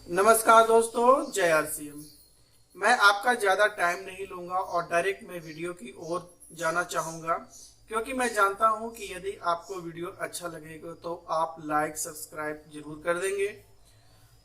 नमस्कार दोस्तों, जय आरसीएम। मैं आपका ज़्यादा टाइम नहीं लूँगा और डायरेक्ट मैं वीडियो की ओर जाना चाहूँगा, क्योंकि मैं जानता हूँ कि यदि आपको वीडियो अच्छा लगेगा तो आप लाइक सब्सक्राइब जरूर कर देंगे।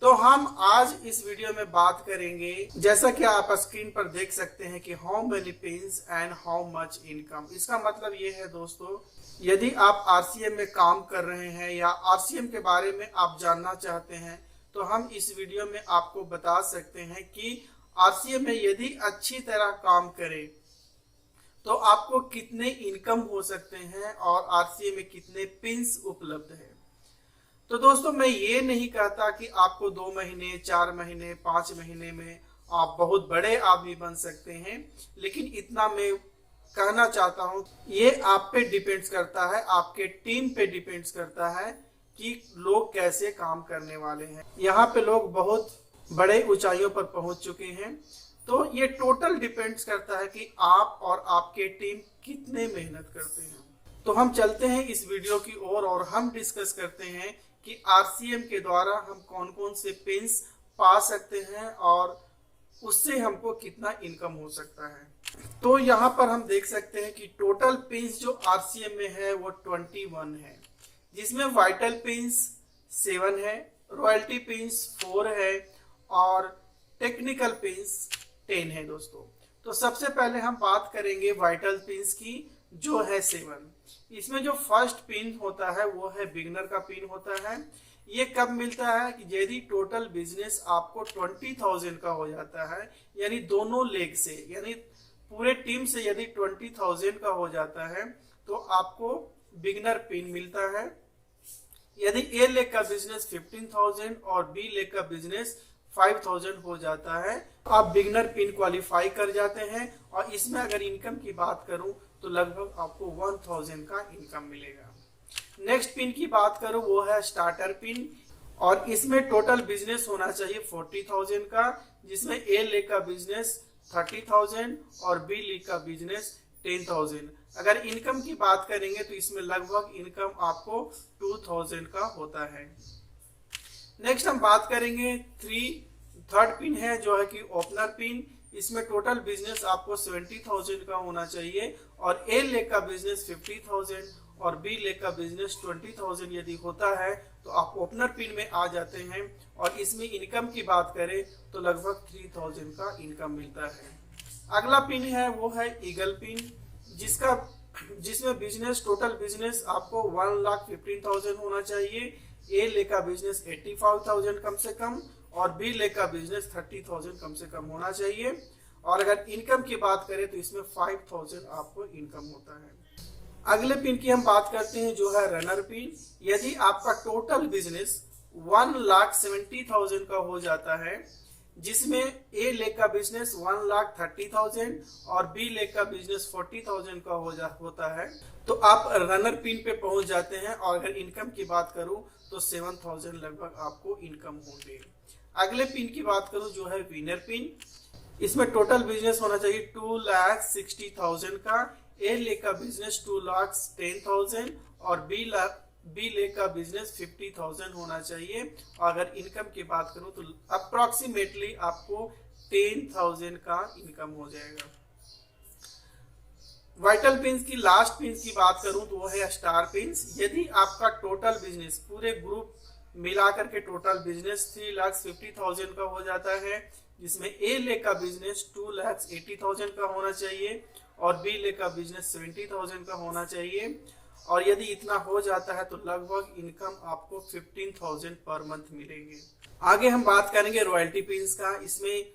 तो हम आज इस वीडियो में बात करेंगे, जैसा कि आप स्क्रीन पर देख सकते हैं कि how many pins and how much income. इसका मतलब ये है दोस्तों, यदि आप आरसीएम में काम कर रहे हैं या आरसीएम के बारे में आप जानना चाहते हैं तो हम इस वीडियो में आपको बता सकते हैं कि आरसीएम में यदि अच्छी तरह काम करें तो आपको कितने इनकम हो सकते हैं और आरसीएम में कितने पिन्स उपलब्ध है। तो दोस्तों, मैं ये नहीं कहता कि आपको 2 महीने 4 महीने 5 महीने में आप बहुत बड़े आदमी बन सकते हैं, लेकिन इतना मैं कहना चाहता हूँ, ये आप पे डिपेंड्स करता है, आपके टीम पे डिपेंड्स करता है कि लोग कैसे काम करने वाले हैं। यहाँ पे लोग बहुत बड़े ऊंचाइयों पर पहुंच चुके हैं, तो ये टोटल डिपेंड्स करता है कि आप और आपके टीम कितने मेहनत करते हैं। तो हम चलते हैं इस वीडियो की ओर और हम डिस्कस करते हैं कि आरसीएम के द्वारा हम कौन कौन से पिन्स पा सकते हैं और उससे हमको कितना इनकम हो सकता है। तो यहाँ पर हम देख सकते हैं कि टोटल पिन्स जो आरसीएम में है वो 21 है, जिसमें वाइटल पिन्स 7 है, रॉयल्टी पिन्स 4 है और टेक्निकल पिन्स 10 है दोस्तों। तो सबसे पहले हम बात करेंगे वाइटल पिन्स की, जो है 7। इसमें जो फर्स्ट पिन होता है वो है बिगनर का पिन होता है। ये कब मिलता है कि यदि टोटल बिजनेस आपको 20,000 का हो जाता है, यानी दोनों लेग से, यानी पूरे टीम से यदि 20,000 का हो जाता है तो आपको बिगनर पिन मिलता है। यदि ए लेग का बिजनेस 15,000 और बी लेग का बिजनेस 5,000 हो जाता है तो आप बिगनर पिन क्वालिफाई कर जाते हैं। और इसमें अगर इनकम की बात करूं तो लगभग आपको 1,000 का इनकम मिलेगा। नेक्स्ट पिन की बात करूं वो है स्टार्टर पिन, और इसमें टोटल बिजनेस होना चाहिए 40,000 का, जिसमें ए लेग का बिजनेस 30,000 और बी लेग का बिजनेस 10,000। अगर इनकम की बात करेंगे तो इसमें लगभग इनकम आपको 2,000 का होता है। नेक्स्ट हम बात करेंगे थर्ड पिन है, जो है कि ओपनर पिन। इसमें टोटल बिजनेस आपको 70,000 का होना चाहिए और ए लेग का बिजनेस 50,000 और बी लेग का बिजनेस 20,000 यदि होता है तो आप ओपनर पिन में आ जाते हैं। और इसमें इनकम की बात करें तो लगभग 3,000 का इनकम मिलता है। अगला पिन है वो है ईगल पिन, जिसमें बिजनेस टोटल बिजनेस आपको 1,15,000 होना चाहिए। ए लेग का बिजनेस 85,000 कम से कम और बी लेग का बिजनेस 30,000 कम से कम होना चाहिए। और अगर इनकम की बात करें तो इसमें 5,000 आपको इनकम होता है। अगले पिन की हम बात करते हैं जो है रनर पिन। यदि आपका टोटल बिजनेस 1,70,000 का हो जाता है, जिसमें ए लेग का बिजनेस 1,30,000 और बी लेग का बिजनेस 40,000 का होता है, तो आप रनर पिन पे पहुंच जाते हैं। और अगर इनकम की बात करूं तो 7,000 लगभग आपको इनकम होंगे। अगले पिन की बात करूं जो है विनर पिन। इसमें टोटल बिजनेस होना चाहिए 2,60,000 का, ए लेग का बिजनेस 2,10,000 और बी लेग का बिजनेस 50,000 होना चाहिए। और अगर इनकम की बात करूं तो अप्रोक्सीमेटली आपको 10,000 का इनकम हो जाएगा। वाइटल पिन्स की लास्ट पिन्स की बात करूं तो वो है स्टार पिन्स। यदि आपका टोटल बिजनेस पूरे ग्रुप मिलाकर के टोटल बिजनेस 3,50,000 का हो जाता है, जिसमें ए लेग का बिजनेस 2,80,000 का होना चाहिए और बी लेग का बिजनेस 70,000 का होना चाहिए। और यदि इतना हो जाता है तो लगभग इनकम आपको 15,000 पर मंथ मिलेंगे। आगे हम बात करेंगे रॉयल्टी पिन्स का। इसमें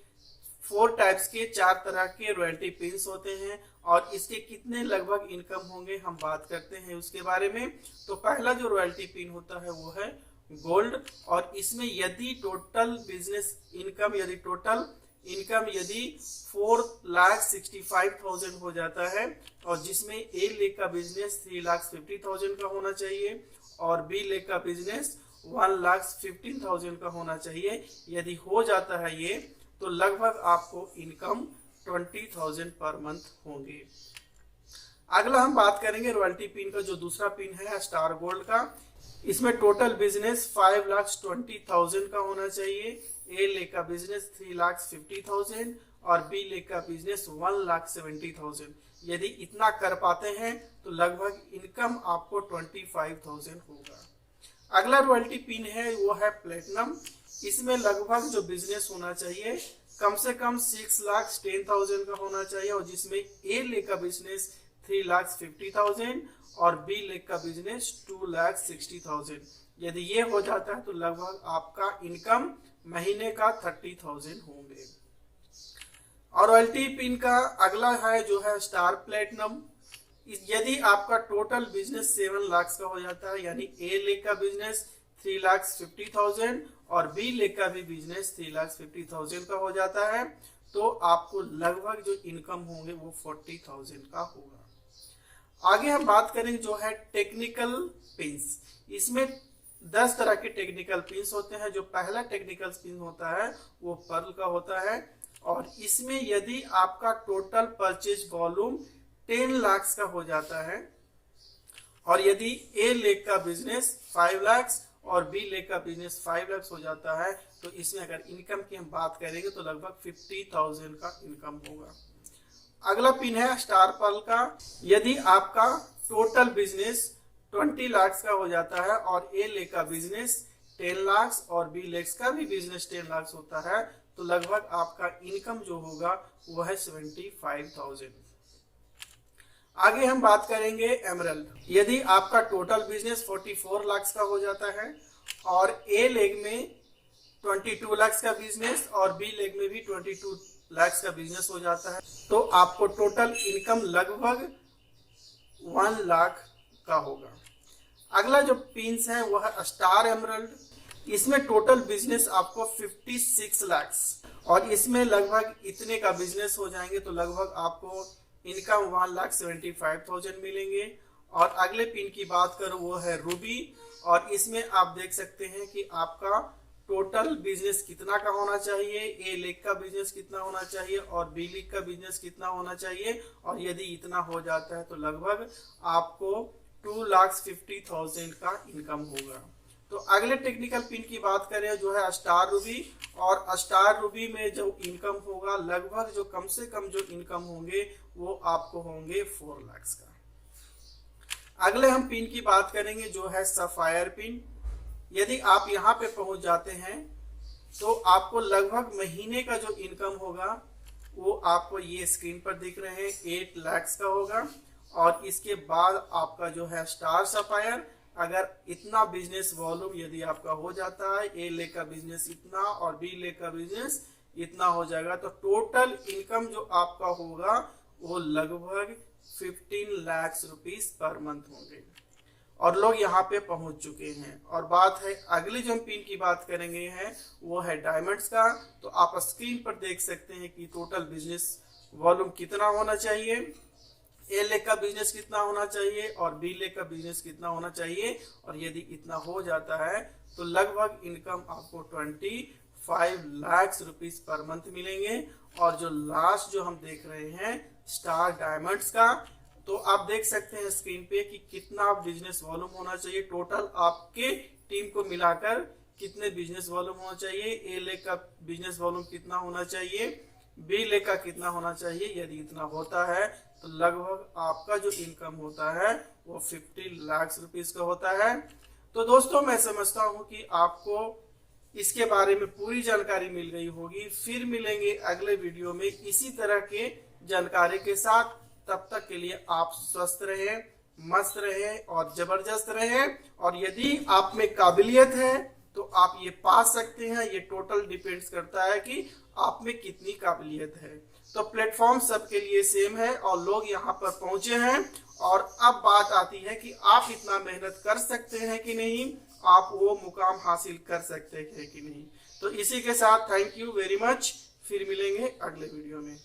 4 टाइप्स के 4 तरह के रॉयल्टी पिन्स होते हैं और इसके कितने लगभग इनकम होंगे हम बात करते हैं उसके बारे में। तो पहला जो रॉयल्टी पिन होता है वो है गोल्ड, और इसमें यदि टोटल बिजनेस इनकम यदि 4,65,000 हो जाता है और जिसमें ए लेग का बिजनेस 3,50,000 का होना चाहिए और बी लेग का बिजनेस 1,15,000 का होना चाहिए। यदि हो जाता है ये तो लगभग आपको इनकम 20,000 पर मंथ होंगे। अगला हम बात करेंगे रॉयल्टी पिन का, जो दूसरा पिन है स्टार गोल्ड का। इसमें टोटल बिजनेस 5,20,000 का होना चाहिए। ए लेग का बिजनेस 3,50,000 और बी लेग का बिजनेस 1,70,000। यदि इतना कर पाते हैं तो लगभग इनकम आपको 25,000 होगा। अगला रॉयल्टी पिन है वो है प्लेटिनम। इसमें लगभग जो बिजनेस होना चाहिए कम से कम 6,10,000 का होना चाहिए, और जिसमें ए लेग का बिजनेस 3,50,000 और बी लेग का बिजनेस 2,60,000। यदि ये हो जाता है तो लगभग आपका इनकम महीने का 30,000 होंगे। और रॉयल्टी पिन का अगला है जो है स्टार प्लेटिनम। यदि आपका टोटल बिजनेस 7 लाख का हो जाता है, यानी ए लेग का बिजनेस 3,50,000 और बी लेग का भी बिजनेस 3,50,000 का हो जाता है, तो आपको लगभग जो इनकम होंगे वो 40,000 का होगा। आगे हम बात करेंगे जो है टेक्निकल पिंस। इसमें 10 तरह के टेक्निकल पिंस होते हैं। जो पहला टेक्निकल पिन होता है वो पर्ल का होता है, और इसमें यदि आपका टोटल परचेज वॉल्यूम 10 लाख का हो जाता है, और यदि ए लेग का बिजनेस 5 लाख और बी लेग का बिजनेस 5 लाख हो जाता है, तो इसमें अगर इनकम की हम बात करेंगे तो लगभग 50,000 का इनकम होगा। अगला पिन है स्टार पर्ल का। यदि आपका टोटल बिजनेस 20 लाख का हो जाता है और ए लेग का बिजनेस 10 लाख और बी लेग का भी बिजनेस 10 लाख होता है, तो लगभग आपका इनकम जो होगा वो है 75,000। आगे हम बात करेंगे एमरल्ड। यदि आपका टोटल बिजनेस 44 लाख का हो जाता है और ए लेग में 22 लाख का बिजनेस और बी लेग में भी 22 लाख का बिजनेस हो जाता है, तो आपको टोटल इनकम लगभग 1 लाख का होगा। अगला जो पिंस है वो है स्टार एमरल्ड। इसमें टोटल बिजनेस आपको 56 लाख और इसमें लगभग इतने का बिजनेस हो जाएंगे, तो लगभग आपको इनकम 1,75,000 मिलेंगे। और अगले पिन की बात करूं वो है रूबी, और इसमें आप देख सकते हैं कि आपका टोटल बिजनेस कितना का होना चाहिए, ए लेग का बिजनेस कितना होना चाहिए और बी लेग का बिजनेस कितना होना चाहिए, और यदि इतना हो जाता है तो लगभग आपको 2,50,000 का इनकम होगा। तो अगले टेक्निकल पिन की बात करें जो है स्टार रूबी, और स्टार रूबी में जो इनकम होगा लगभग जो कम से कम जो इनकम होंगे वो आपको होंगे 4 लाख का। अगले हम पिन की बात करेंगे जो है सफायर पिन। यदि आप यहाँ पे पहुंच जाते हैं तो आपको लगभग महीने का जो इनकम होगा वो आपको ये स्क्रीन पर दिख रहे हैं 8 लाख का होगा। और इसके बाद आपका जो है स्टार सफायर, अगर इतना बिजनेस वॉल्यूम यदि आपका हो जाता है, ए लेग का बिजनेस इतना और बी लेग का बिजनेस इतना हो जाएगा, तो टोटल इनकम जो आपका होगा वो लगभग 15 लाख रुपीस पर मंथ होंगे, और लोग यहाँ पे पहुंच चुके हैं। और बात है अगली जो हम पिन की बात करेंगे है वो है डायमंड्स का। तो आप स्क्रीन पर देख सकते हैं कि टोटल बिजनेस वॉल्यूम कितना होना चाहिए, ए लेग का बिजनेस कितना होना चाहिए और बी लेग का बिजनेस कितना होना चाहिए, और यदि इतना हो जाता है तो लगभग इनकम आपको 25 लाख रुपीस पर मंथ मिलेंगे। और जो लास्ट जो हम देख रहे हैं स्टार डायमंड्स का, तो आप देख सकते हैं स्क्रीन पे कि कितना बिजनेस वॉल्यूम होना चाहिए, टोटल आपके टीम को मिलाकर कितने बिजनेस वॉल्यूम होना चाहिए, ए लेग का बिजनेस वॉल्यूम कितना होना चाहिए, बी लेग का कितना होना चाहिए। यदि इतना होता है तो लगभग आपका जो इनकम होता है वो 50 लाख रुपीस का होता है। तो दोस्तों मैं समझता हूं कि आपको इसके बारे में पूरी जानकारी मिल गई होगी। फिर मिलेंगे अगले वीडियो में इसी तरह के जानकारी के साथ। तब तक के लिए आप स्वस्थ रहें, मस्त रहें और जबरदस्त रहें। और यदि आप में काबिलियत है तो आप ये पा सकते हैं। ये टोटल डिपेंड्स करता है कि आप में कितनी काबिलियत है। तो प्लेटफॉर्म सबके लिए सेम है और लोग यहाँ पर पहुंचे हैं। और अब बात आती है कि आप इतना मेहनत कर सकते हैं कि नहीं, आप वो मुकाम हासिल कर सकते हैं कि नहीं। तो इसी के साथ थैंक यू वेरी मच। फिर मिलेंगे अगले वीडियो में।